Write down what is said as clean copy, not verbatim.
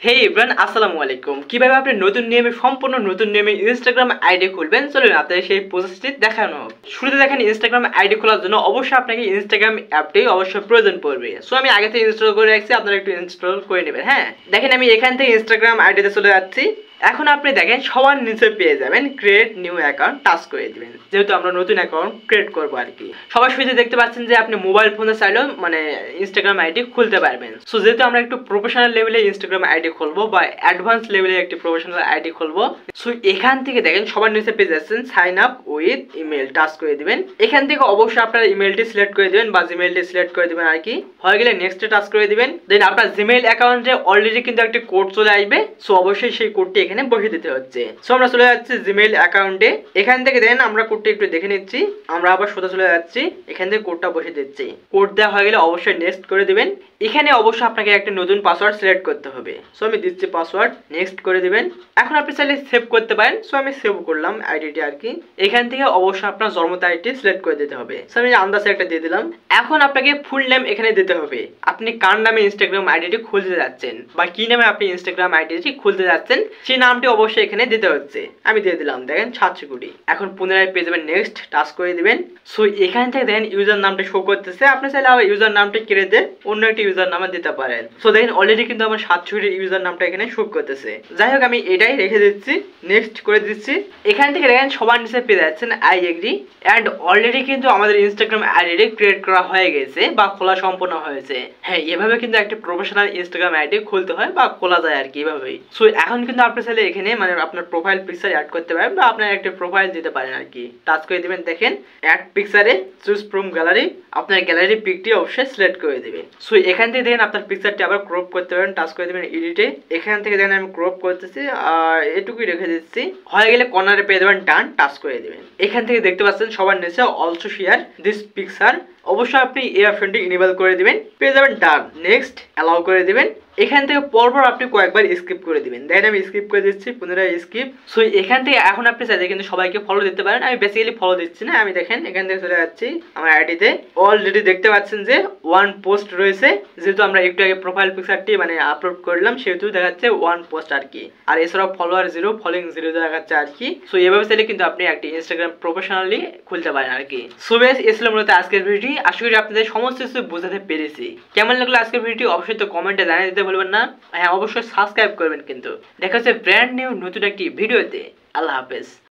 হে ইব্রান, আসসালামু আলাইকুম। কিভাবে আপনি নতুন নিয়মে সম্পূর্ণ নতুন নিয়মে ইনস্টাগ্রাম আইডি খুলবেন, চলুন আপনাদের সেই প্রসেসটি দেখানো হোক। শুরুতে দেখেন, ইনস্টাগ্রাম আইডি খোলার জন্য অবশ্যই আপনাকে ইনস্টাগ্রাম অ্যাপটি অবশ্যই প্রয়োজন পড়বে। সো আমি আগে থেকে ইনস্টল করে রাখছি, আপনারা একটু ইনস্টল করে নেবেন। হ্যাঁ, দেখেন আমি এখান থেকে ইনস্টাগ্রাম আইডিতে চলে যাচ্ছি। এখন আপনি দেখেন সবার নিচে পেয়ে যাবেন ক্রিয়েট নিউ অ্যাকাউন্ট, টাচ করে দিবেন। যেহেতু আমরা নতুন অ্যাকাউন্ট ক্রিয়েট করবো আর কি। সবার শুরুতে দেখতে পাচ্ছেন যে আপনি মোবাইল ফোনে চাইলেও মানে ইনস্টাগ্রাম আইডি খুলতে পারবেন। সো যেহেতু আমরা একটু প্রফেশনাল লেভেলে ইনস্টাগ্রাম আইডি খুলবো বা অ্যাডভান্স লেভেলে একটি প্রফেশনাল আইডি খুলবো, সো এখান থেকে দেখেন সবার নিচে পেয়ে যাচ্ছেন sign up with email, touch করে দিবেন। এখান থেকে অবশ্যই আপনার ইমেলটি সিলেক্ট করে দিবেন বা জিমেলটি সিলেক্ট করে দিবেন আর কি। হয়ে গেলে নেক্সটে টাচ করে দিবেন। দেন আপনার জিমেল অ্যাকাউন্টে অলরেডি কিন্তু একটা কোড চলে আসবে। সো অবশ্যই সেই কোডটি এখানে বসিয়ে দিতে হচ্ছে। সো আমরা চলে যাচ্ছি জিমেল অ্যাকাউন্টে। এখান থেকে দেন আমরা কোডটি একটু দেখে নিচ্ছি। আমরা আবার সোজা চলে যাচ্ছি, এখান থেকে কোডটা বসিয়ে দিচ্ছি। কোড দেওয়া হয়ে গেলে অবশ্যই নেক্সট করে দিবেন। এখানে অবশ্যই আপনাকে একটা নতুন পাসওয়ার্ড সিলেক্ট করতে হবে। সো আমি দিচ্ছি পাসওয়ার্ড, নেক্সট করে দিবেন। এখন আপনি চাইলে সেভ করতে পারেন। সো আমি সেভ করলাম আইডিটি আর কি। এখান থেকে অবশ্যই আপনার জন্ম তারিখটি সিলেক্ট করে দিতে হবে। সো আমি আন্দাজে একটা দিয়ে দিলাম। এখন আপনাকে ফুল নেম এখানে দিতে হবে। আপনি কার নামে ইনস্টাগ্রাম আইডিটি খুলতে যাচ্ছেন বা কি নামে আপনি ইনস্টাগ্রাম আইডিটি খুলতে যাচ্ছেন, সেই নামটি অবশ্যই এখানে দিতে হচ্ছে। আমি দিয়ে দিলাম, দেখেন 700 কোটি। এখন পুনরায় পেয়ে যাবেন, নেক্সট টাচ করে দিবেন। সো এখান থেকে দেখেন ইউজার নামটা শো করতেছে। আপনি চাইলে আবার ইউজার নামটা কেটে দিয়ে অন্য একটি ইউজার নামে দিতে পারেন। সো দেখেন অলরেডি কিন্তু আমার 700 কোটি ইউজার নামটা এখানে শো করতেছে। যাই হোক, আমি এটাই রেখে দিচ্ছি, নেক্সট করে দিচ্ছি। এখান থেকে দেখেন সবার নিচে পেয়ে যাচ্ছেন আই এগ্রি। অ্যান্ড অলরেডি কিন্তু আমাদের ইনস্টাগ্রাম আইডি ক্রিয়েট করা হয়ে গেছে বা খোলা সম্পূর্ণ হয়েছে। হ্যাঁ, এভাবে কিন্তু একটা প্রফেশনাল ইনস্টাগ্রাম আইডি খুলতে হয় বা খোলা যায় আর কি, এভাবেই। সো এখন কিন্তু আপনি চাইলে এখানে মানে আপনার প্রোফাইল পিকচার অ্যাড করতে পারেন বা আপনার একটা প্রোফাইল দিতে পারেন আর কি। টাচ করে দিবেন, দেখেন অ্যাড পিকচারে চুজ ফ্রম গ্যালারি, আপনার গ্যালারি পিকটি অবশ্যই সিলেক্ট করে দিবেন। সো এখান থেকে দেখেন আপনার পিকচারটি আবার ক্রপ করতে পারেন। টাচ করে দিবেন এডিটে। এখান থেকে দেখেন আমি ক্রপ করতেছি আর এটুকুই রেখে দিচ্ছি। হয়ে গেলে কর্নারে পেয়ে যাবেন ডান, টাচ করে দিবেন। এখান থেকে দেখতে পাচ্ছেন সবার নিচে অলসো শেয়ার দিস পিকচার, অবশ্যই আপনি এই অপশনটি ইনেবল করে দিবেন। পেয়ে যাবেন ডান, নেক্সট অ্যালাউ করে দিবেন। এখান থেকে পরপর আপনি কয়েকবার স্কিপ করে দিবেন। দেখেন আমি স্কিপ করে দিচ্ছি, পুনরায় স্কিপ। সো এখান থেকে এখন আপনি চাইলে কিন্তু সবাইকে ফলো দিতে পারেন। আমি বেসিক্যালি ফলো দিচ্ছি না। আমি দেখেন এখান থেকে চলে যাচ্ছি আমার আইডিতে। অলরেডি দেখতে পাচ্ছেন যে 1 পোস্ট রয়েছে। যেহেতু আমরা একটু আগে প্রোফাইল পিকচারটি মানে আপলোড করলাম, সেহেতু দেখাচ্ছে 1 পোস্ট আর কি। আর এছাড়াও ফলোয়ার 0, ফলোইং 0 দেখাচ্ছে আর কি। সো এভাবে চাইলে কিন্তু আপনি একটি ইনস্টাগ্রাম প্রফেশনালি খুলতে পারেন আর কি। সো বেশ, এই ছিল মূলত আজকের ভিডিও। আশা করি আপনাদের সমস্ত কিছু বোঝাতে পেরেছি। কেমন লাগলো আজকের ভিডিও অবশ্যই তো কমেন্টে জানিয়ে দিতে ভুলবেন না। হ্যাঁ, অবশ্যই সাবস্ক্রাইব করবেন কিন্তু। দেখা হচ্ছে ব্র্যান্ড নিউ নতুন একটি ভিডিওতে। আল্লাহ হাফেজ।